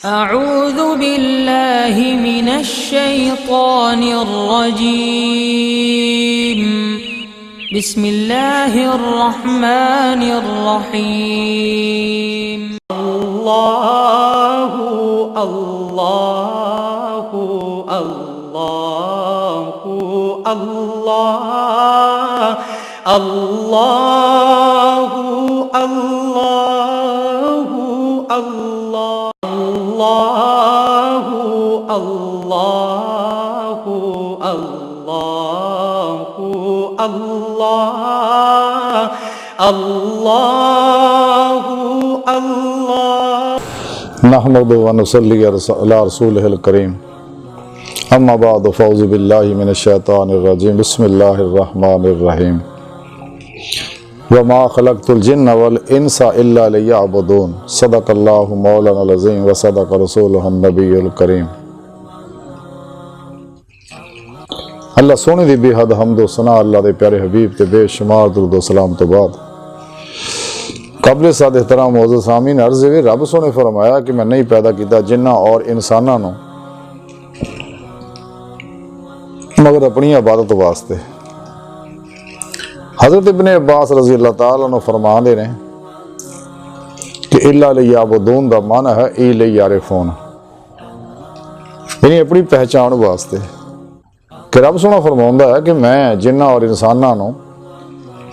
أعوذ بالله من الشيطان الرجيم بسم الله الرحمن الرحيم الله الله الله الله الله الله الله الله الله الله الله नहमदु व नुसल्ली अला रसूलिहिल करीम अम्मा बाद फ़ौज़ु बिल्लाहि मिनश्शैतानिर रजीम बिस्मिल्लाहिर रहमानिर रहीम व मा खलक़तुल जिन्न वल इंसा इल्ला लियअबुदून सदक़ल्लाहु मौलानाल अज़ीम व सदक़ रसूलुहुन नबियुल करीम। अल्लाह सोने दी बेहद हम्द व सना अल्लाह दे प्यारे हबीब ते बेशुमार दुरूद व सलाम तो बाद काबिल साद एहतराम मौजूद सामीन अर्ज़ है, रब सोने फरमाया कि मैं नहीं पैदा किया जिन्ना और इंसाना नो मगर अपनी इबादत वास्ते। हज़रत इब्ने अब्बास रज़ी अल्लाह ताला अन्हु फरमाते हैं कि इल्ला लियअबुदून दा माना है ई लियअरिफून, यानी अपनी पहचान वास्ते। कि रब सोना फरमाता है कि मैं जिन्ना और इंसाना नो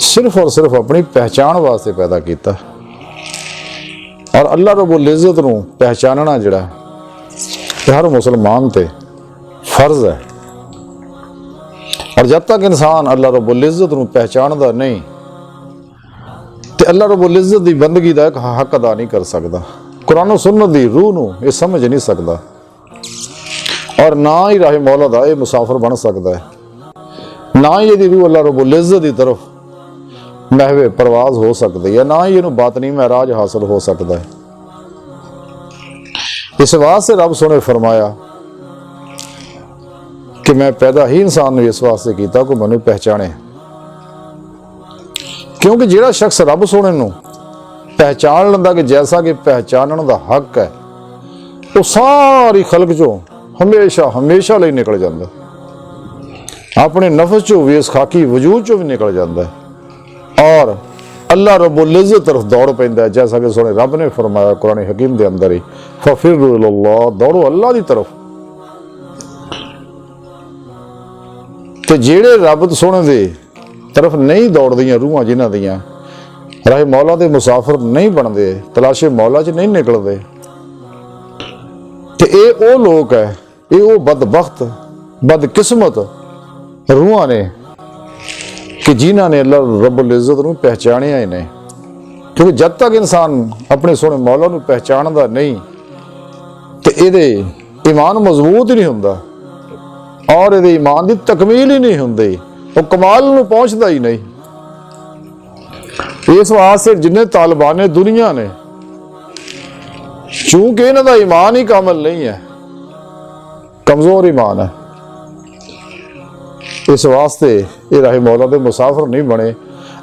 सिर्फ और सिर्फ अपनी पहचान वास्ते पैदा किया और अल्लाह रब्बुल इज़्ज़त नूं पहचानना जिहड़ा हर मुसलमान ते फर्ज है। और जब तक इंसान अल्लाह रब्बुल इज़्ज़त नूं पहचानदा नहीं ते अल्लाह रब्बुल इज़्ज़त दी बंदगी दा एक हक अदा नहीं कर सकदा, कुरान और सुन्नत दी रूह नूं ये समझ नहीं सकदा और ना ही राह मौला दा ये मुसाफिर बन सकदा है, ना ही ये रूह अल्लाह रब्बुल इज़्ज़त दी तरफ महवे परवाज हो सकती है, ना ही इन्हूं बातनी महराज हासिल हो सकता है। इस वास्ते रब सोने फरमाया कि मैं पैदा ही इंसान ने इस वास्ते किया को मैनू पहचाने, क्योंकि जिहड़ा शख्स रब सोने नूं पहचान लैंदा कि जैसा कि पहचानण दा हक है वो सारी खलक चों हमेशा हमेशा लई निकल जाता, अपने नफ्स चों भी इस खाकी वजूद चों भी निकल जाता है और अल्लाह रब्बुल इज़्ज़त तरफ दौड़ पैंदा है। जैसा कि सोने रब ने फरमाया कुरान हकीम के अंदर ही फफिर्रु इलल्लाह, दौड़ो अल्लाह की तरफ। तो जेड़े रब सोने दे तरफ नहीं दौड़दियां रूहां जिन्हां दियां राह मौला दे मुसाफिर नहीं बनते, तलाशे मौला च नहीं निकलते, तो ये वो लोग है, ये वो बदबख्त बदकिस्मत रूहां ने कि जिन्हां ने अल्लाह रब्बुल इज़्ज़त नूं पहचानिया ही नहीं। क्योंकि जब तक इंसान अपने सोने मौला नूं पहचानदा नहीं तो इहदे ईमान मजबूत ही नहीं हुंदा और इहदे ईमान की तकमील ही नहीं हुंदी, वो कमाल नूं पहुंचदा ही नहीं। इस वास्ते जिन्ने तालिबाने दुनिया ने चूंकि इन्हां दा ईमान ही कामिल नहीं है, कमजोर ईमान है, इस वास्ते ये राह मौला दे मुसाफिर नहीं बने,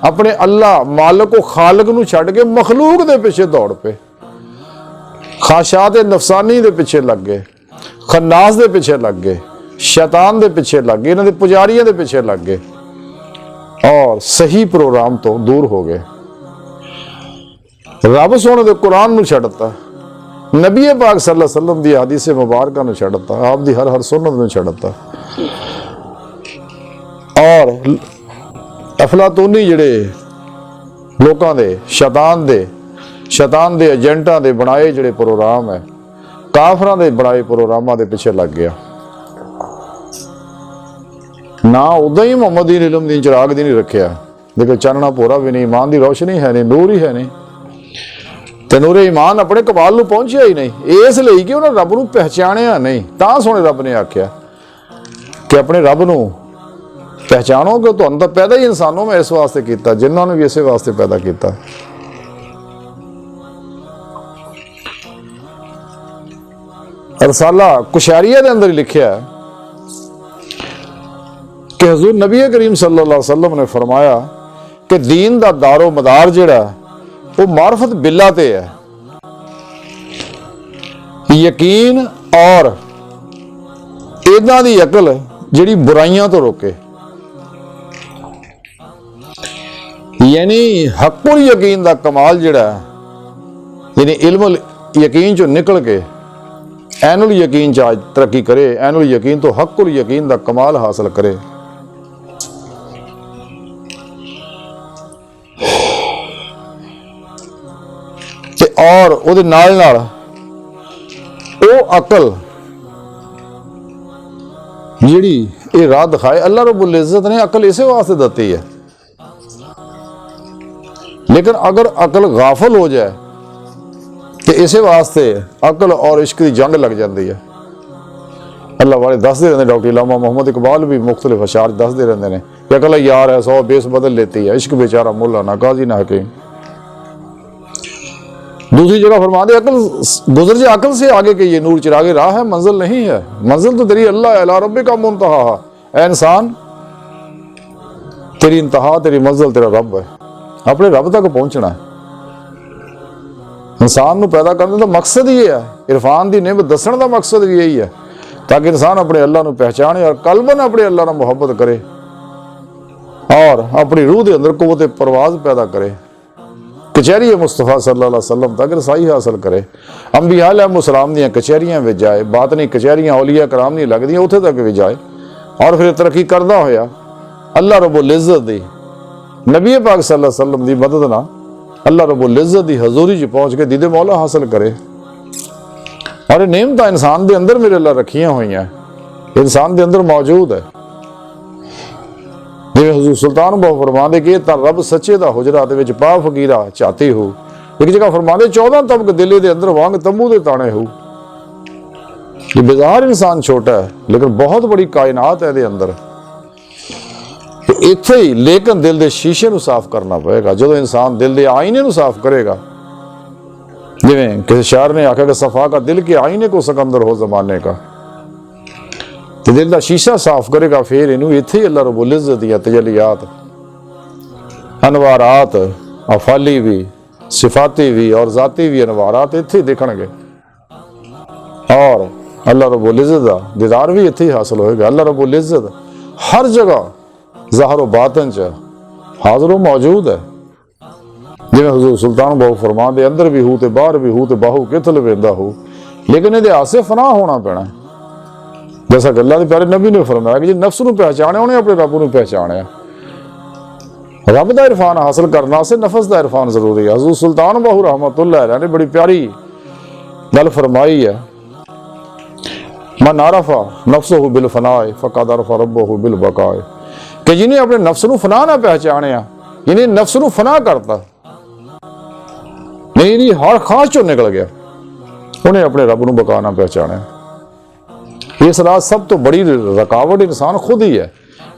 अपने अल्लाह मालिक को खालिक नूं छड्ड के मखलूक दे पिछे दौड़ पे, ख्वाहिशात नफसानी दे पिछे लग गए, खन्नास दे पिछे लग गए, शैतान दे पिछे लग गए, इन्हां दे पुजारियां दे पिछे लग गए और सही प्रोग्राम तो दूर हो गए। रब सोने दे कुरान नूं छड्डता, नबी पाक सल्लल्लाहु अलैहि वसल्लम दी हदीस मुबारका नूं छड्डता, आप दी हर सुन्नत नूं छड्डता और अफलातूनी जिहड़े लोकां दे शैतान दे एजेंटां दे बनाए जिहड़े प्रोग्राम है, काफरां दे बनाए प्रोग्रामां दे पिछे लग गया। ना उदा ही मोहम्मद दी इल्म दी चिराग दी नहीं रखिया, देखो चानना भोरा भी नहीं, ईमान दी रोशनी है नहीं, नूर ही है नहीं, ते नूरे ईमान अपने कमाल नूं पहुंचिया ही नहीं, इसलिए कि उन्हें रब नूं पहचानिया नहीं। तां सोने रब ने आख्या कि अपने रब नूं पहचानोगे तो अंदर पैदा ही इंसानों में इस वास्ते किया, जिन्होंने भी इसे वास्ते पैदा किया। रसाला कुशैरिया के अंदर लिखा है कि हुजूर नबी करीम सल्लल्लाहु अलैहि वसल्लम ने फरमाया कि दीन दा दारो मदार जिहड़ा वो मार्फत बिल्ला ते है, ਯਕੀਨ ਔਰ ਇਦਾਂ ਦੀ ਅਕਲ ਜਿਹੜੀ ਬੁਰਾਈਆਂ ਤੋਂ ਰੋਕੇ। ਯਾਨੀ ਹੱਕੁਲ ਯਕੀਨ ਦਾ ਕਮਾਲ ਜਿਹੜਾ ਹੈ, ਯਾਨੀ ਇਲਮੁਲ ਯਕੀਨ ਚੋਂ ਨਿਕਲ ਕੇ ਐਨੁਲ ਯਕੀਨ ਚ ਤਰੱਕੀ करे, ਐਨੁਲ ਯਕੀਨ ਤੋਂ ਹੱਕੁਲ ਯਕੀਨ ਦਾ ਕਮਾਲ ਹਾਸਲ करे। ਤੇ ਔਰ ਉਹਦੇ ਨਾਲ ਨਾਲ ਉਹ ਅਕਲ ਜਿਹੜੀ ਇਹ ਰਾਹ ਦਿਖਾਏ, ਅੱਲਾਹ रब्बुल इज़्ज़त ने अकल इसे वास्ते देती है। लेकिन अगर अकल गाफिल हो जाए तो इसे वास्ते अकल और इश्क की जंग लग जाती है। अल्लाह वाले दसते रहते, डॉक्टर इलामा मोहम्मद इकबाल भी मुख्तलिफ अशार दसते रहते हैं कि अकल यार है 100 बेस बदल लेती है, इश्क बेचारा मुल्ला ना काजी ना हकीम। दूसरी जगह फरमाते अकल गुजर जाए, अकल से आगे के ये नूर चिरागे राह है, मंजिल नहीं है, मंजिल तो तेरी अल्लाह है, अला रब्बे का मुंतहा। ऐ इंसान तेरी इंतहा, तेरी मंजिल तेरा रब है, अपने रब तक पहुंचना है। इंसान नूं पैदा करने का मकसद ही है, इरफान की नेमत दसण का मकसद भी यही है, ताकि इंसान अपने अल्लाह नूं पहचाने और कल्बन अपने अल्लाह नाल मुहब्बत करे और अपनी रूह के अंदर कुव्वत परवाज पैदा करे, कचहरी मुस्तफा सल्लल्लाहु अलैहि वसल्लम तक रसाई हासिल करे। अंबिया अलैहिस्सलाम दी कचहरियां विच जाए, बातनी कचहरियां औलिया कराम नहीं लगदियां, उत्थे तक भी जाए और फिर तरक्की करदा होया अल्लाह रब्बुल इज़्ज़त दी नबी पाक सल्लल्लाहु अलैहि वसल्लम दी मदद नाल अल्लाह रब्बुल इज़्ज़त दी हजूरी च पहुंच के दीदे मौला हासिल करे। और नेमत इंसान के अंदर मेरे अल्लाह रखियां हुई हैं, इंसान के अंदर मौजूद है। जिवें हुजूर सुल्तान बहु फरमाते कि तां रब सच्चे दा हुजरा दे विच पा फकीरा चाहती हो। एक जगह फरमाते 14 तबक दिले दे अंदर वांग तंबू दे ताने हो। ये बेजार इंसान छोटा है लेकिन बहुत बड़ी कायनात है दे अंदर। तो इत्थे ही लेकिन दिल दे शीशे नूं साफ करना पएगा। जो इंसान दिल दे आईने नूं साफ करेगा, जिवें किसी शायर ने आखा कि सफा का दिल के आईने को सिकंदर हो जमाने का, तो दिल का शीशा साफ करेगा, फिर इनू इत्थे ही अल्लाह रब्बुल इज़्ज़त दी तजलियात, अनवारात, अफाली भी, सिफाती भी और जाती भी अनवारात इत्थे ही दिखणगे और अल्लाह रब्बुल इज़्ज़त दा दीदार भी इत्थे ही हासिल होएगा। अल्लाह रब्बुल इज़्ज़त हर जगह ज़ाहिर व बातिन च हाज़िर व मौजूद है। जिवें हुज़ूर सुल्तान बहु फरमाते अंदर भी हो ते बाहर भी हो ते बाहू कितल वेंदा हो, लेकिन इहदे आसे फना होना पैना। जैसा कि अल्लाह के प्यारे नबी ने फरमाया कि नफ्स नूं पहचाने उन्हें अपने रब नूं पहचाने। रब दा इरफान हासिल करने से नफस दा इरफान जरूरी है। हुज़ूर सुल्तान बहु रहमतुल्लाह अलैह ने बड़ी प्यारी गल फरमाई है, मन आरफा नफ्सहु बिल फनाए फक़द अरफ़ा रब्बहु बिल बक़ाए, कि जिन्हें अपने नफ्स नूं फना ना पहचाने, जिन्हें नफ्स नूं फना करता नहीं, हर खास चो निकल गया, उन्हें अपने रब नूं बका ना पहचाने। इस रात सब तो बड़ी रुकावट इंसान खुद ही है।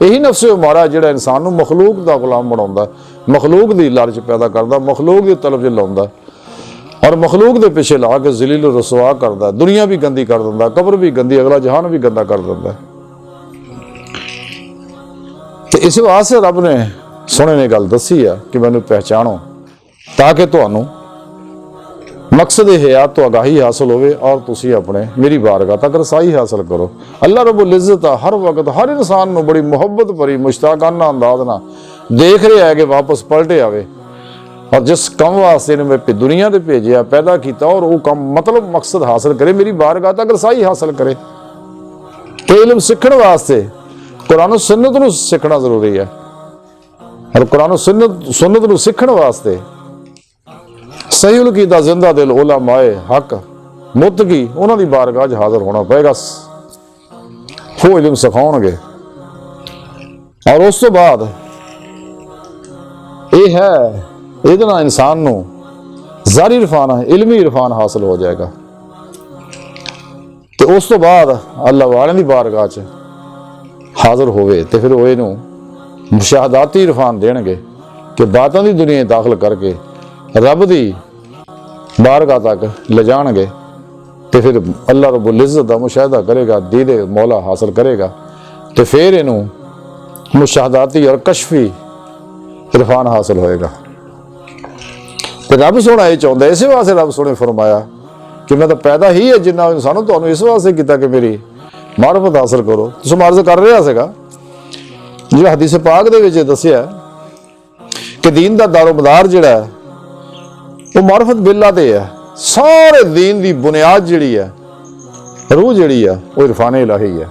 यही नफ्स मारा जिहड़ा इंसान नूं मखलूक दा गुलाम बनाउंदा, मखलूक दी लालच पैदा करदा, मखलूक दी तलब च लाउंदा और मखलूक दे पिछे ला के जलील रसवा करदा, दुनिया भी गंदी कर दिंदा, कब्र भी गंदी, अगला जहान भी गंदा कर दिंदा। तो इस वास्ते रब ने सोने ने गल दसी है कि मैनू पहचानो, ताकि तुहानू मकसद हयात तो आगाही हासिल होवे और तुसी अपने मेरी बारगाह तक रसाई हासिल करो। अल्लाह रब्बुल इज़्ज़त हर वक्त हर इंसान नूं बड़ी मुहब्बत भरी मुश्ताकाना अंदाज नाल देख रहा है कि वापस पलटे आवे और जिस कम वास्ते ने मैं दुनिया ते भेजिया पैदा किया और वो कम मतलब मकसद हासिल करे, मेरी बारगाह तक रसाई हासिल करे। तो इल्म सीखण वास्ते कुरान सुन्नत नूं सीखना जरूरी है और कुरान सुन्नत नूं सीखण वास्ते सही उलकीदा जिंदा दिल उलमाए हक मुतकी उन्हां दी बारगाह च हाजिर होना पएगा। वो इल्म सिखाउणगे और उस तो बाद यह है इहदे नाल इंसान नूं ज़ाहिरी इरफान इल्मी इरफान हासिल हो जाएगा। तो उस तो बाद अल्लाह वाले दी बारगाह च हाजिर होवे तो फिर वो इहनूं मुशाहदाती इरफान देणगे कि बातां दी दुनिया दाखिल करके रब दी बारगाह तक ले जाएंगे। तो फिर अल्लाह रब्बुल इज़्ज़त दा मुशाहदा करेगा, दीदे मौला हासिल करेगा, तो फिर इनू मुशाहदाती और कशफी इरफान हासिल होएगा। तो रब सोना ये चाहता, इस वास्ते रब सोने फरमाया कि मैं तो पैदा ही है जिन्ना इंसानों तुहानू इस वास्ते किया कि मेरी मार्फत हासिल करो। तुसीं अर्ज़ कर रहा सीगा जो हदीस पाक दे विच दस्सिया कि दीन दा दारोमदार जिहड़ा है वो मार्फत बिल्ला ते है। सारे दीन दी बुनियाद जिहड़ी है, रूह जिहड़ी है, वो इरफान इलाही है।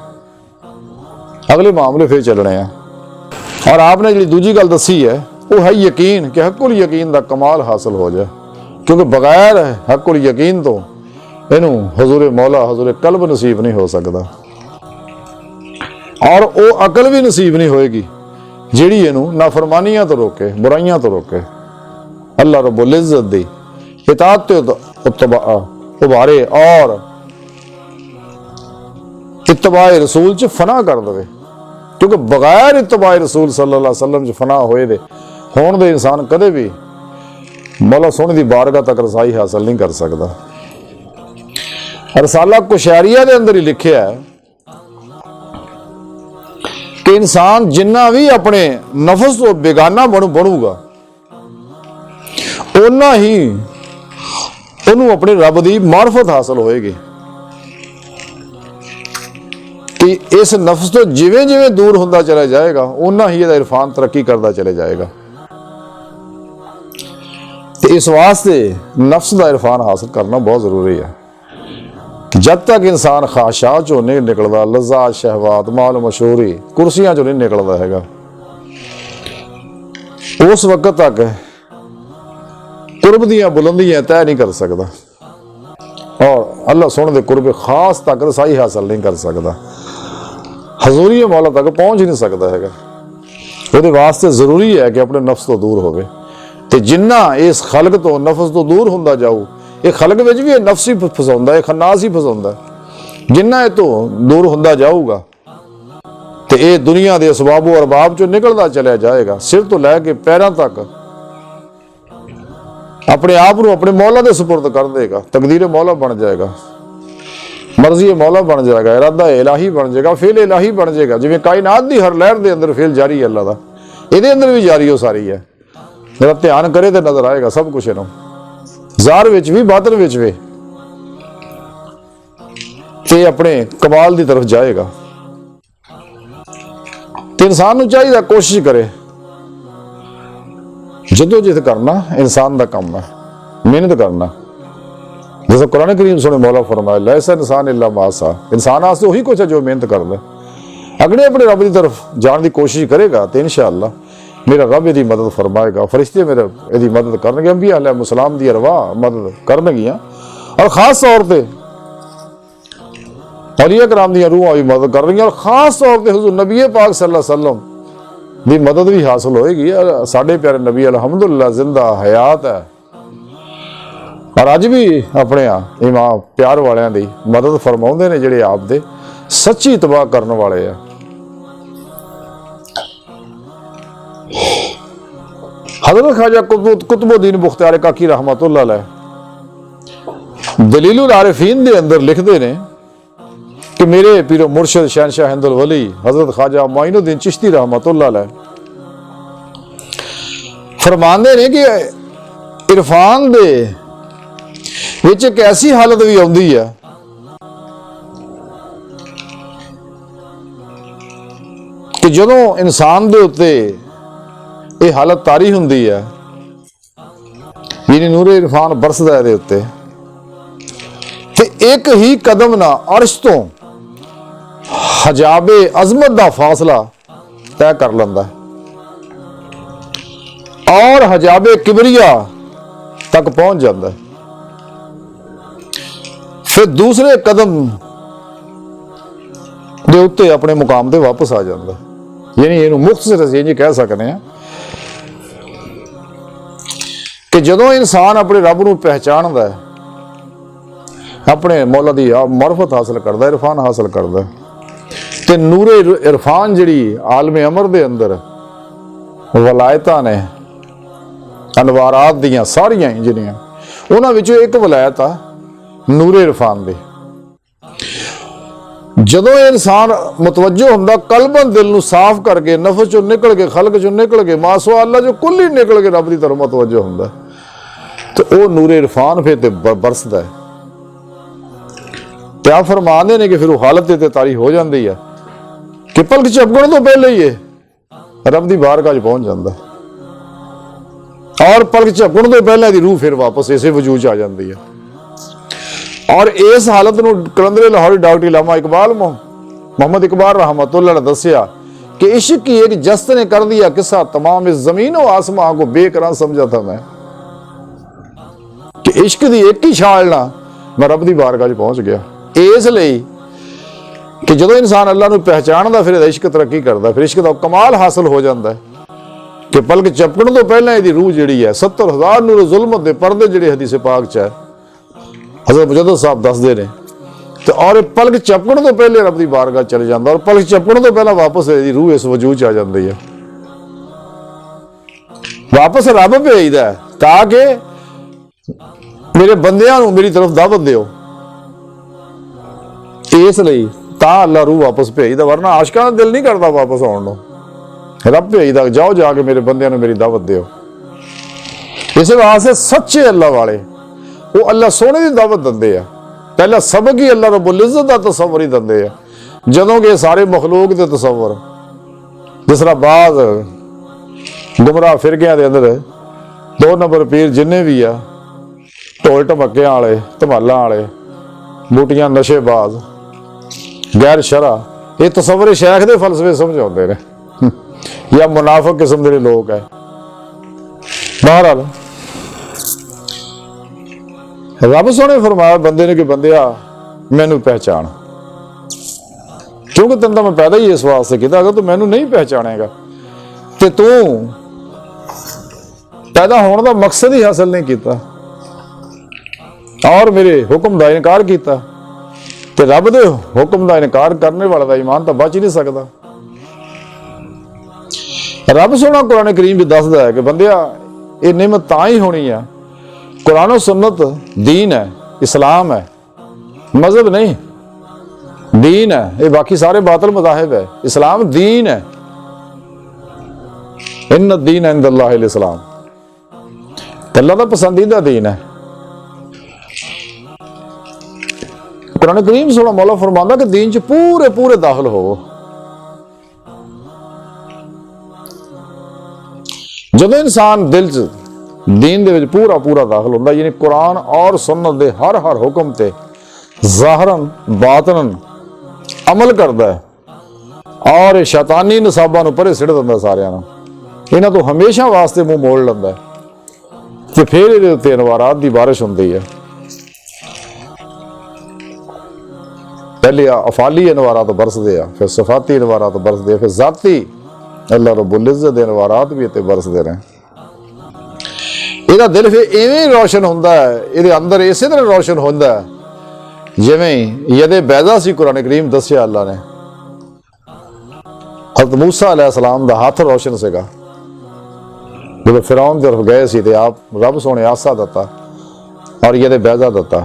अगले मामले फिर चलने हैं। और आपने जी दूजी गल दसी है वो है यकीन कि हकुल यकीन का कमाल हासिल हो जाए, क्योंकि बगैर हकुल यकीन तो इनू हजूर मौला हजूर कल्ब नसीब नहीं हो सकता, और वो अकल भी नसीब नहीं होएगी जिहड़ी इनू नाफरमानियां तो रोके, बुराइयां तो रोके। अल्लाह रब्बुल इज्जत दी इताअत ते उभारे और इत्तबाए रसूल च फना कर दे, क्योंकि बगैर इत्तबाए रसूल सल्लल्लाहु अलैहि वसल्लम च फना होए दे होण दे इंसान कदे भी मौला सोहणे दी बारगाह तक रसाई हासिल नहीं कर सकता। रसाला कुशैरिया दे अंदर ही लिखिया है कि इंसान जिन्ना भी अपने नफस तो बेगाना बनूगा उन्ना ही उन्होंने अपने रब की मार्फत हासिल होएगी। कि इस नफ्स तो जिवें जिवें दूर होंदा चला जाएगा उन्ना ही इहदा इरफान तरक्की करता चले जाएगा। तो इस वास्ते नफ्स का इरफान हासिल करना बहुत जरूरी है। जब तक इंसान ख्वाहिशात चो नहीं निकलता, लज़्ज़ात शहवात माल मशहूरी कुर्सियां चो नहीं निकलता हैगा, उस वक्त तक कुर्ब दियां बुलंदियां तय नहीं कर सकता और अल्लाह सोहणे दे कुर्ब खास तक रसाई हासिल नहीं कर सकता, हजूरी मौला तक पहुंच नहीं सकता हैगा। ਉਹਦੇ वास्ते जरूरी है कि अपने नफ्स तो दूर होवे। ते जिन्ना इस खलक तो नफ्स तो दूर हुंदा जाऊ, ये खलक विच भी नफ्स ही फसाउंदा है, खन्नास ही फसाउंदा है। जिन्ना ये तो दूर हुंदा जाऊगा ते ये दुनिया के असबाबो अरबाब चो निकलता चलिया जाएगा, सिर तो लैके पैरों तक अपने आप को अपने मौला के सुपुर्द कर देगा। तकदीर मौला बन जाएगा, मर्जी मौला बन जाएगा, इरादा इलाही बन जाएगा, फेल इलाही बन जाएगा। जिवें कायनात की हर लहर के अंदर फेल जारी है अल्लाह का, ये अंदर भी जारी हो सारी है। मेरा ध्यान करे तो नजर आएगा सब कुछ इनू, ज़ाहिर विच भी बातिन विच भी, ते अपने कमाल की तरफ जाएगा। तो इंसान को चाहिए कोशिश करे, जदोजहद करना इंसान का काम है, मेहनत करना। जैसे कुरान करीम सुने मौला फरमाया लैसा इंसान इल्ला मा सा, इंसान वास्ते वही कुछ है जो मेहनत करता है। अगले अपने रब की तरफ जाने की कोशिश करेगा तो इंशाअल्लाह मेरा रब इसकी मदद फरमाएगा, फरिश्ते मेरे इसकी मदद करनगे, अंबिया अलैहिस्सलाम दी अरवाह मदद करनगियां, और खास तौर पर औलिया कराम दी रूहां भी मदद कर रही, और खास तौर पर हुजूर नबी पाक सल्लल्लाहु अलैहि वसल्लम की मदद भी हासिल होएगी। साढ़े प्यारे नबी अल्हम्दुलिल्लाह जिंदा हयात है, और अज भी अपने इमाम प्यार वालियां दी मदद फरमाउंदे ने जिहड़े आप दे सच्ची तबाह करने वाले आ। हज़रत ख्वाजा कुतुबुद्दीन बुख्तियार काकी रहमतुल्लाह अलैह दलीलुल आरिफीन दे अंदर लिखते ने कि मेरे पीरो मुर्शिद शहनशाह हिंदुल वली हज़रत ख्वाजा मोइनुद्दीन चिश्ती रहमतुल्लाह अलैह फरमांदे ने कि इरफान दे विच एक ऐसी हालत भी आउंदी है कि जदों इंसान दे उत्ते ये हालत तारी हुंदी है, यानी नूरे इरफान बरसदा है उत्ते, ते एक ही कदम ना अर्श तो हजाबे अजमत का फासला तय कर लैंदा और हजाबे किबरिया तक पहुंच जाता है। फिर दूसरे कदम दे उत्ते अपने मुकाम ते वापस आ जाता है। यानी इहनूं मुख्तसर असीं इंज कह सकते हैं कि जदों इंसान अपने रब नूं पहचानदा है, अपने मौला दी मार्फत हासिल करदा, इरफान हासिल करदा, ते नूरे इरफान जिहड़ी आलमे अमर दे अंदर वलायतां ने अनवारात दियां सारियां जिहड़ियां उन्हां विचों एक वलायत आ नूरे इरफान दी। जदों इंसान मुतवज्जो हुंदा कल्बन दिल नूं साफ करके नफ्स चों निकल के खलक चों निकल के मासो अल्लाह जो कुल ही निकल के रब की तरफ मुतवज्जो हुंदा तो वह नूरे इरफान फिर ते बरसदा है। ਤੇ ਆ ਫਰਮਾਉਂਦੇ ਨੇ ਕਿ ਫਿਰ ਉਹ ਹਾਲਤ ਤੇ ਤਾਰੀ ਹੋ ਜਾਂਦੀ ਹੈ ਕਿ ਪਲਕ ਝਪਕਣ ਤੋਂ ਪਹਿਲੇ ਹੀ ਇਹ ਰੱਬ ਦੀ ਬਾਰਗਾਹ 'ਚ ਪਹੁੰਚ ਜਾਂਦਾ ਔਰ ਪਲਕ ਝਪਕਣ ਤੋਂ ਪਹਿਲਾਂ ਦੀ ਰੂਹ ਫਿਰ ਵਾਪਸ ਇਸੇ ਵਜੂਦ 'ਚ ਆ ਜਾਂਦੀ ਹੈ। ਔਰ ਇਸ ਹਾਲਤ ਨੂੰ ਕਲੰਦਰ ਲਾਹੌਰੀ ਡਾਕਟਰ ਇਲਾਮਾ ਇਕਬਾਲ मोहम्मद इकबाल रहमतुल्लाह ने दसिया कि इश्क की एक जस्त ने कर दिया किस्सा तमाम इस जमीन और आसमां को बेकरार समझा था मैं कि इश्क दी एक ही छाल ना मैं रब दी बारगाह 'च पहुंच गया। इसलिए कि जो इंसान अल्लाह नूं पहचानदा फिर इश्क तरक्की करता फिर इश्क दा कमाल हासिल हो जाता है कि पलक झपकण तो पहले इहदी रूह जिहड़ी है 70,000 नूर जुल्मत दे पर्दे जिहड़े हदीस पाक च है हज़रत मुजद्दिद साहब दसदे ने तो और पलक झपकण तो पहले रब की बारगाह चले जाता और पलक झपकण तो पहले वापस रूह इस वजूद च आ जाती है वापस रब भेजदा है ताकि मेरे बंदियां नूं मेरी तरफ दावत दिओ इसलिए तां अल्लाह रूह वापस भेजदा वरना आशिकां दा दिल नहीं करता वापस आउण नूं रब भेजदा जाओ जाके मेरे बंदियां नूं मेरी दावत दिओ। इस वास्ते सच्चे अल्लाह वाले वो अल्लाह सोने की दावत दिंदे आ पहला सबक ही अल्लाह रब्बुल इज़्ज़त दा तसव्वुर ही दिंदे आ जदों कि सारे मखलूक दे तसव्वुर जिस तरह बाज गुमराह फिरकियां दे अंदर 2 नंबर पीर जिन्ने भी आ ढोल ढमक्कियां वाले धमालां वाले बूटियां नशेबाज गैर शरा ये तसव्वुर शेख दे फलसफे समझाउंदे ने या मुनाफिक किस्म दे लोग है। बहरहाल रब सोने फरमाया बंदे ने कि बंदिया मैनू पहचान क्योंकि तेन तो मैं पैदा ही इस वास्ते किया अगर तू मैनू नहीं पहचानेगा तो तू पैदा होने का मकसद ही हासिल नहीं किया और मेरे हुक्म का इनकार किया तो रब दे हुक्म का इनकार करने वाले का ईमान तो बच ही नहीं सकता। रब सोना कुरान करीम भी दसदा है कि बंदिया ये नियमत तां ही होनी है कुरान सुन्नत दीन है इस्लाम है मजहब नहीं दीन है ये बाकी सारे बातिल मज़ाहिब है इस्लाम दीन है इन्न दीन इंदल्लाहिल इस्लाम अल्लाह का पसंदीदा दीन है। कुरान करीम सोना मौला फरमांदा कि दीन च पूरे पूरे दाखिल हो जब इंसान दिल च दीन दे विच पूरा पूरा दाखिल होंदा यानी कुरान और सुन्नत दे हर हर हुक्म ते ज़ाहरन बातनन अमल करदा है और शैतानी नसाबां नूं परे सिट दिंदा सारियां नूं इन्हां तो हमेशा वास्ते मुंह मोड़ लैंदा है ते फिर इहदे उत्ते अनवारात दी बारिश हुंदी है। पहले अफाली अनवारात बरसदे आ फिर सफाती अनवारात बरसदे फिर ज़ाती अल्लाह रब्बुल इज़्ज़त दे अनवारात भी इत्ते बरसदे रहे। ਇਹਦਾ ਦਿਲ ਫਿਰ ਇਵੇਂ ਰੌਸ਼ਨ ਹੁੰਦਾ ਹੈ ਇਹਦੇ ਅੰਦਰ ਇਸੇ ਤਰ੍ਹਾਂ ਰੌਸ਼ਨ ਹੁੰਦਾ ਹੈ ਜਿਵੇਂ ਯਦੇ ਬੈਜ਼ਾ ਸੀ ਕੁਰਾਨ ਕਰੀਮ ਦੱਸਿਆ ਅੱਲਾ ਨੇ ਹਜ਼ਰਤ मूसा अलैहिस्सलाम ਦਾ ਹੱਥ ਰੌਸ਼ਨ ਸੀਗਾ ਜਦੋਂ ਫਿਰੌਨ ਦੇ ਤਰਫ ਗਏ ਸੀ ਤੇ ਆਪ ਰੱਬ ਸੋਹਣੇ ਆਸਾ ਦਿੱਤਾ और यदे बैजा ਦਿੱਤਾ।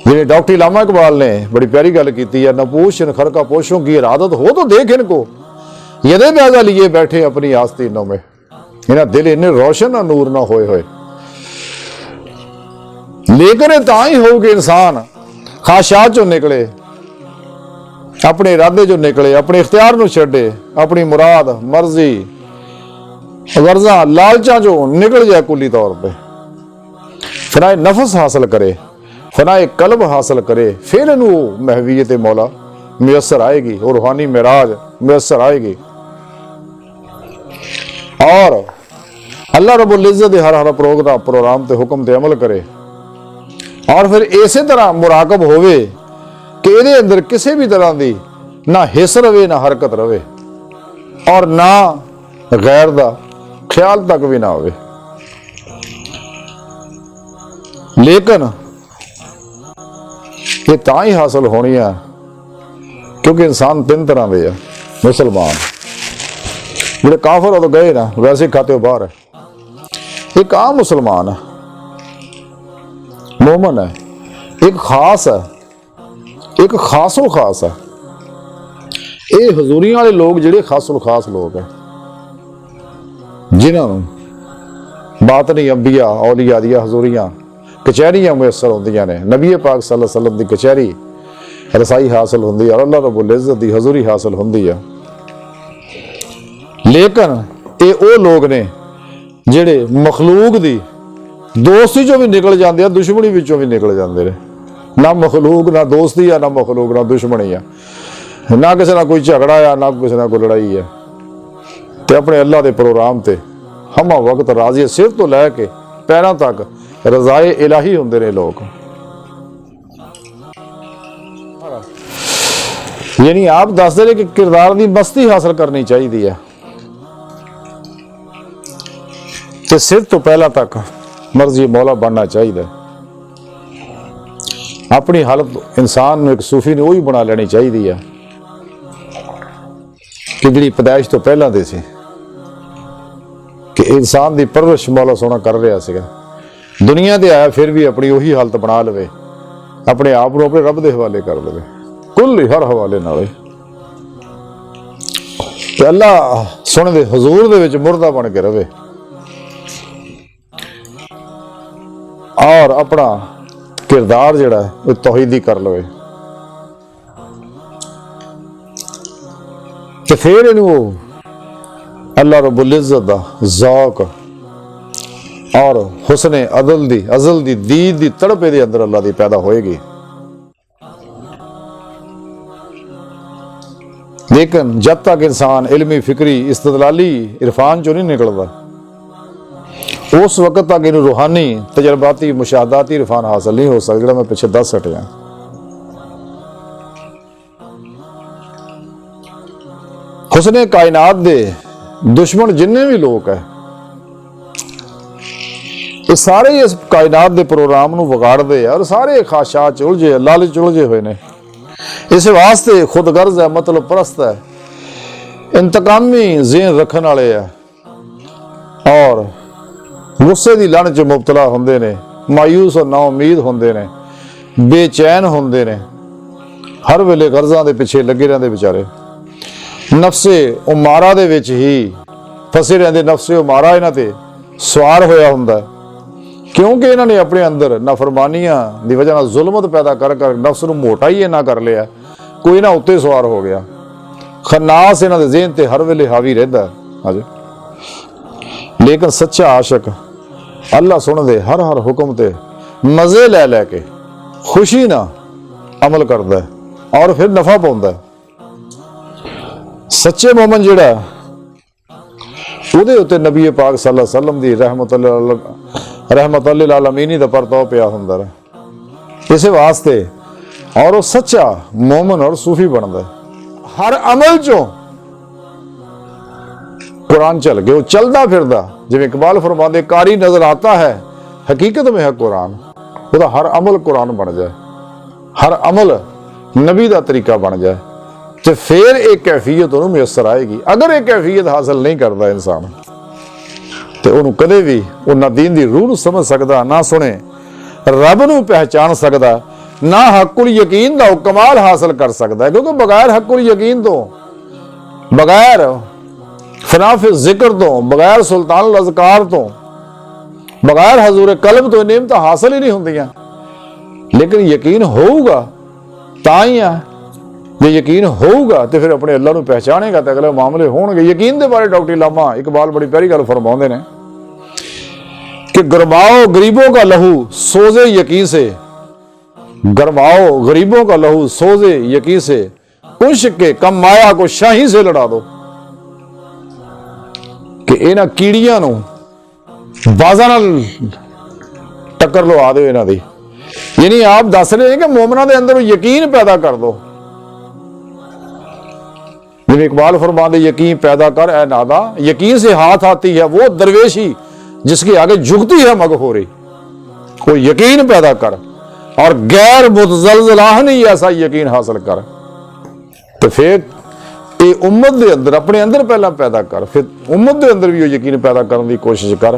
जिन्हें डॉक्टर इलामा इकबाल ने बड़ी प्यारी गल की है न पूछ न खरका पोशों की इरादत हो तो देख इनको यदे बैजा लिए बैठे अपनी आस्तीनों में इन्हें दिल इन्ने रोशन ना नूर ना होए होए लेकिन तां ही हो कि इंसान खाशात चो निकले अपने इरादे चो निकले अपने इख्तियार नूं छड्डे अपनी मुराद मर्जी गर्जा लालचा चो निकल जाए कुली तौर पर फिर नफस हासिल करे फिर कल्ब हासिल करे फिर इनू महवीयत मौला मुयसर आएगी और रूहानी मिराज मुयसर आएगी और अल्लाह रब्बुल इज़्ज़त दे हर हर प्रोग्राम ते हुक्म ते अमल करे और फिर इसे तरह मुराकब होवे कि इहदे अंदर किसी भी तरह की ना हिस रवे ना हरकत रवे और ना गैर दा ख्याल तक भी ना होवे। लेकिन ये तां ही हासिल होनी है क्योंकि इंसान 3 तरह के मुसलमान ਜਿਹੜੇ ਕਾਫਰ ਉਹ ਗਏ ना वैसे खाते बाहर है एक आम मुसलमान है मोमन है एक खास है एक खासो खास है ये हजूरियां वाले लोग ਜਿਹੜੇ खासो खास लोग है जिन्होंने बातनी अंबिया औलिया दिया हजूरियां कचहरियां मुयसर होंदियां ने, नबी पाक सल्लल्लाहु अलैहि वसल्लम दी कचहरी रसाई हासिल होंदी है, अल्लाह रब्बुल इज़्ज़त दी हज़ूरी हासिल होंदी है। लेकिन ये वो लोग ने जिहड़े मखलूक दी दोस्ती चों भी निकल जाते हैं, दुश्मनी विचों भी निकल जाते हैं। ना मखलूक ना दोस्ती है, ना मखलूक ना दुश्मनी है, ना किसी ना कोई झगड़ा है, ना किसी ना कोई लड़ाई है। तो अपने अल्लाह के प्रोग्राम से हम वक्त राजी, सिर तो लैके पैरों तक रज़ाए इलाही होंदे ने लोग। यानी आप दसदे ने कि किरदार की मस्ती हासिल करनी चाहिए है, तो सिर तो पहला तक मर्जी मौला बनना चाहिए। अपनी हालत इंसान ने, एक सूफी ने वही बना लेनी चाहिए है कि जी पैदाइश तो पहला दे सी कि इंसान की परवरिश मौला सोना कर रहा सीगा, दुनिया ते आया फिर भी अपनी वही हालत बना लवे, अपने आप को अपने रब के हवाले कर लवे, कुल हर हवाले नाल। ते अल्लाह सोने दे हजूर दे विच मुर्दा बन के रवे और अपना किरदार जिहड़ा है वो तौहीदी कर लवे। ते फिर इनू अल्लाह रब्बुल इज़्ज़त दा ज़ौक और हुस्ने अज़ल दी दीद दी तड़प दे अंदर अल्लाह दी पैदा होएगी। लेकिन जब तक इंसान इल्मी फिक्री इस्तदलाली इरफान चो नहीं निकलता, उस वक्त तक इन रूहानी तजर्बाती मुशाहदाती इरफान हासिल नहीं हो सकता, मैं पिछे दस हटिया। हुस्ने कायनात दे दुश्मन जिन्ने भी लोग है, ये सारे इस कायनात दे प्रोग्राम नूं विगाड़दे और सारे ख्वाहिशात उलझे, लालच उलझे हुए ने। इस वास्ते खुद गर्ज है, मतलब परस्त है, इंतकामी ज़हन रखने वाले है और गुस्से की लण च मुबतला होंदे ने, मायूस और नाउमीद होंदे ने, बेचैन होंदे ने, हर वेले गर्जां दे पिछे लगे रहंदे बेचारे, नफ्से उमारा दे विच ही फसे रहंदे। नफ्से उमारा इन्हां ते सवार होया हुंदा है, क्योंकि इन्होंने अपने अंदर नाफरमानियां दी वजह नाल जुल्मत पैदा कर कर नफ्स नूं मोटा ही इन्ना कर लिया, कोई ना उत्ते सवार हो गया। खन्नास इन्हां दे ज़हन ते हर वेले हावी रहंदा है। हाजी, लेकिन सच्चा आशिक अल्लाह सुन दे हर हर हुक्म ते मजे लै लैके खुशी ना अमल करता है और फिर नफा पाउंदा है। सच्चे मोमन जिहड़ा उहदे उत्ते नबी पाक सल्लल्लाहु अलैहि वसल्लम दी रहमत लिल आलमीन दा परताव पिया हुंदा है। इस वास्ते और वो सच्चा मोमन और सूफी बनता है। हर अमल चो कुरान चल गए, वो चलता फिरदा, जिवें इकबाल फरमाते कारी नजर आता है हकीकत में है कुरान। वो हर अमल कुरान बन जाए, हर अमल नबी का तरीका बन जाए, तो फिर एक कैफियत उन्होंने मुयसर आएगी। अगर एक कैफियत हासिल नहीं करता इंसान, तो उन्होंने कदे भी उन्हें दीन की रूह समझ सकता, ना सुने रब नूं पहचान सकता, ना हकुल यकीन का कमाल हासिल कर सकता है। क्योंकि बगैर हकुल यकीन तो, बगैर फनाफे जिक्र तो, बगैर सुल्तान अज़कार तो, बगैर हजूर कल्ब तो नेमत हासिल ही नहीं होंदियां। लेकिन यकीन होगा ताई है, जे यकीन होगा तो फिर अपने अल्लाह नूं पहचानेगा तो अगले मामले होणगे। यकीन के बारे डॉक्टर इलामा इकबाल बड़ी प्यारी गल फरमाते हैं कि गरमाओ गरीबों का लहू सोजे यकीन से, गरमाओ गरीबों का लहू सोजे यकीन से, कुछ के कम माया को शाही से लड़ा दो। कि इन्हां कीड़ियां नूं बाज़ां नाल टक्कर लवा दो इन्हां दी। यानी आप दस रहे हैं कि मोमना के अंदर यकीन पैदा कर दो। जिन्हें इकबाल फरमाते यकीन पैदा कर ए नादा, यकीन से हाथ आती है वो दरवेशी जिसके आगे झुकती है मगफूरी। कोई यकीन पैदा कर और गैर मुतज़लज़लाह नहीं ऐसा यकीन हासिल कर। तो फिर ये उम्मत के अंदर अपने अंदर पहला पैदा कर, फिर उम्मत के अंदर भी यकीन पैदा करने की कोशिश कर,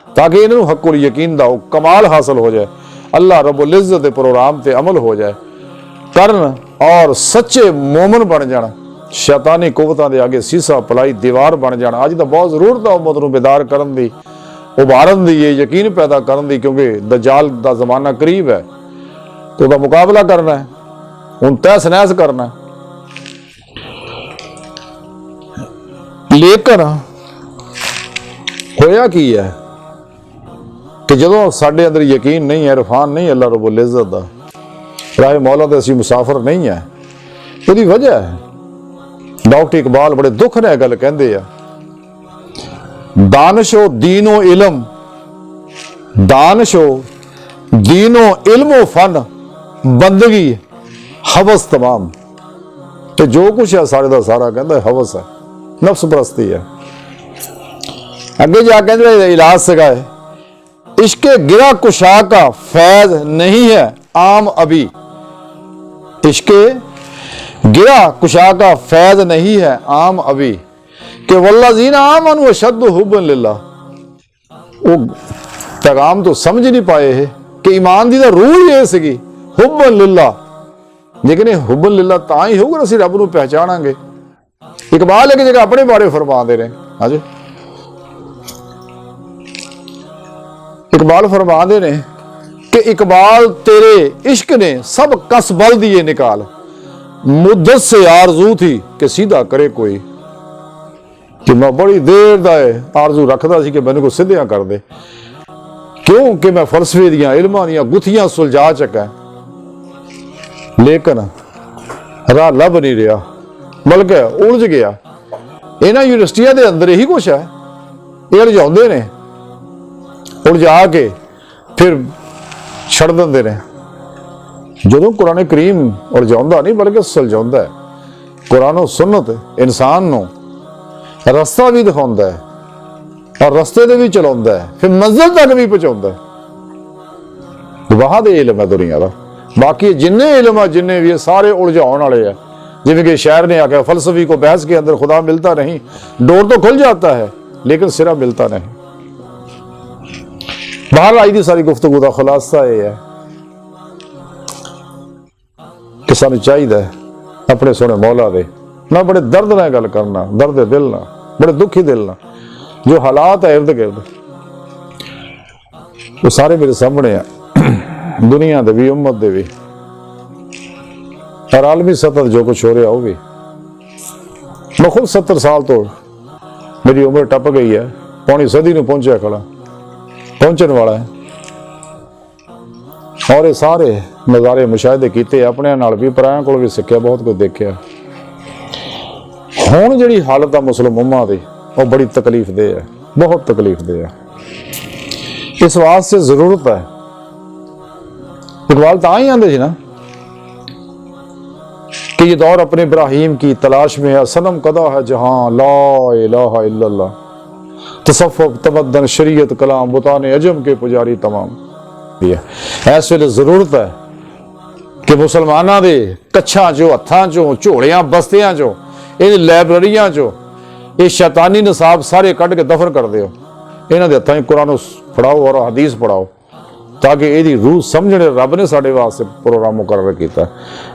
ताकि इन्होंने हकुल यकीन का कमाल हासिल हो जाए, अल्लाह रब्बुल इज़्ज़त के प्रोग्राम से अमल हो जाए करन और सच्चे मोमन बन जाना, शैतानी कुवतां दे आगे सीसा पलाई दीवार बन जाना। अज तो बहुत जरूरत है उम्मत नूं बेदार करन दी, उभारन दी है, यकीन पैदा करन दी, क्योंकि दज्जाल दा जमाना करीब है तो उसका मुकाबला करना है, हुण तहस नहस करना है। लेकिन होया की है कि जदों साडे अंदर यकीन नहीं है, इरफान नहीं अल्लाह रब्बुल इज़्ज़त दा, राहे मौला ते असीं मुसाफिर नहीं है, उसदी वजह है। डॉक्टर इकबाल बड़े दुख ने गल कहंदे आ, दानिशो दीनो इल्म, दानिशो दीनो इल्मो फन बंदगी हवस तमाम। ते जो कुछ है सारे दा सारा कहंदा हवस है, नफ्स परस्ती है। अगे जा कहंदे इलाज सिखाए, इश्के गिरा कुशा का फैज नहीं है आम अभी, इश्के गिरा कुशा का फैज नहीं है आम अभी, कि वल्लज़ीना आमनू अशद्दु हुब्बन लिल्लाह। वो पैगाम तो समझ नहीं पाए है कि ईमान दी रूह ही ये सीगी हुब्बन लिल्लाह, लेकिन ये हुब्बन लिल्लाह तां ही होगा असीं रब नूं पहचानांगे। इकबाल एक जगह अपने बारे फरमाते रहे, हाँ जी, इकबाल फरमाते ने कि इकबाल तेरे इश्क ने सब कस बल दिए निकाल, मुद्दत से आरजू थी कि सीधा करे कोई, कि मैं बड़ी देर दा आरजू रखदा सी कि मैनू को सीधियां कर दे, क्यों कि मैं फलसफे दियां इल्मां दियां गुत्थियां सुलझा चुका, लेकिन राह लभ नहीं रहा, बल्कि उलझ गया। इन्हां यूनिवर्सिटियां दे अंदर यही कुछ है, ये उलझाउंदे ने, उलझा के फिर छड़ दिंदे ने। ਜਦੋਂ कुरान करीम उलझाउंदा नहीं बल्कि सुलझाउंदा है। कुरान और सुन्नत इंसान नूं रस्ता भी दिखाउंदा है और रस्ते ते भी चलाउंदा है, फिर मंजिल तक भी पहुंचाउंदा है। वाह दे इल्म है दुनिया दा, बाकी जिन्ने इल्म है जिन्ने भी सारे उलझाउण वाले है। जिवें कि शायर ने आख्या, फलसफी को बहस के अंदर खुदा मिलता नहीं, डोर तो खुल जाता है लेकिन सिरा मिलता नहीं। बाहर आई दी सारी गुफ्तगू दा खुलासा यह है कि सानू चाहिए अपने सोने मौला दे ना बड़े दर्द नाल गल करना, दर्द दिल ना, बड़े दुखी दिल ना। जो हालात है इर्द गिर्द वो सारे मेरे सामने है, दुनिया दे भी उम्मत दे भी और आलमी सतह जो कुछ हो रहा हो भी। मैं खुद 70 साल तो मेरी उम्र टप गई है, पौनी सदी में पहुंचा खड़ा पहुंचने वाला है, और ये सारे नज़ारे मुशाहिदे किए अपने नाल भी, परायां कोल भी सीखिया, बहुत कुछ देखिया। हुण जिहड़ी हालत है मुस्लिम उम्मा दी वो बड़ी तकलीफ दे है, बहुत तकलीफ दे है। इस वास्ते जरूरत है, इकबाल तां ही आंदे सी ना कि ये दौर अपने इब्राहिम की तलाश में है, सनम कदा है जहां ला इलाहा इल्लल्लाह, तसव्वुफ तमद्दन शरीयत कलाम बुताने अजम के पुजारी तमाम। इस वेले जरूरत है कि मुसलमाना दे कच्छां चो, हत्थां चो, झोलियां बस्तियां चो, इन लाइब्रेरियां चो ये शैतानी निसाब सारे कट के दफन कर दिओ, इन्हां दे हत्थां कुरान पढ़ाओ और हदीस पढ़ाओ, ताकि यदी रूह समझने रब ने साडे वास्ते प्रोग्राम मुकर्रर किया,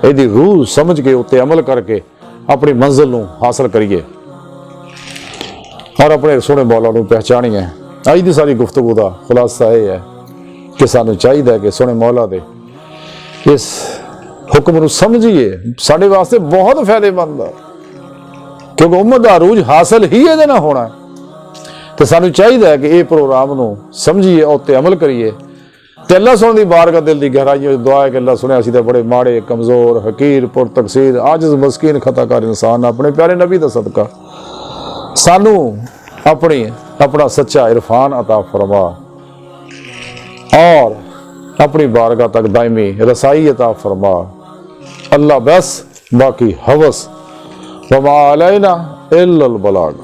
यदी रूह समझ के उत्ते अमल करके अपनी मंजिल नूं हासिल करिए और अपने सोने मौला नूं पहचानिए। अज दी सारी गुफ्तगू दा खुलासा यह है कि सानू चाहिए कि सोने मौला दे इस हुक्म नूं समझिए, साडे वास्ते बहुत फायदेमंद है, क्योंकि उम्मत दा अरूज हासिल ही इहदे नाल होना है। तो सानू चाहिए कि ये प्रोग्राम नूं समझिए और उत्ते अमल करिए। ते अल्लाह सुन दी बारगाह दिल दी गहराई दुआ है कि अल्लाह सुने, असीं तां बड़े माड़े कमजोर हकीर पुर तकसीर आजिज़ मस्कीन खताकार इंसान, अपने प्यारे नबी दा सदका सानू अपना सच्चा इरफान अता फरमा और अपनी बारगाह तक दायमी रसाई अता फरमा। अल्लाह बस, बाकी हवस, वमा अलैना इल्लल बलाग।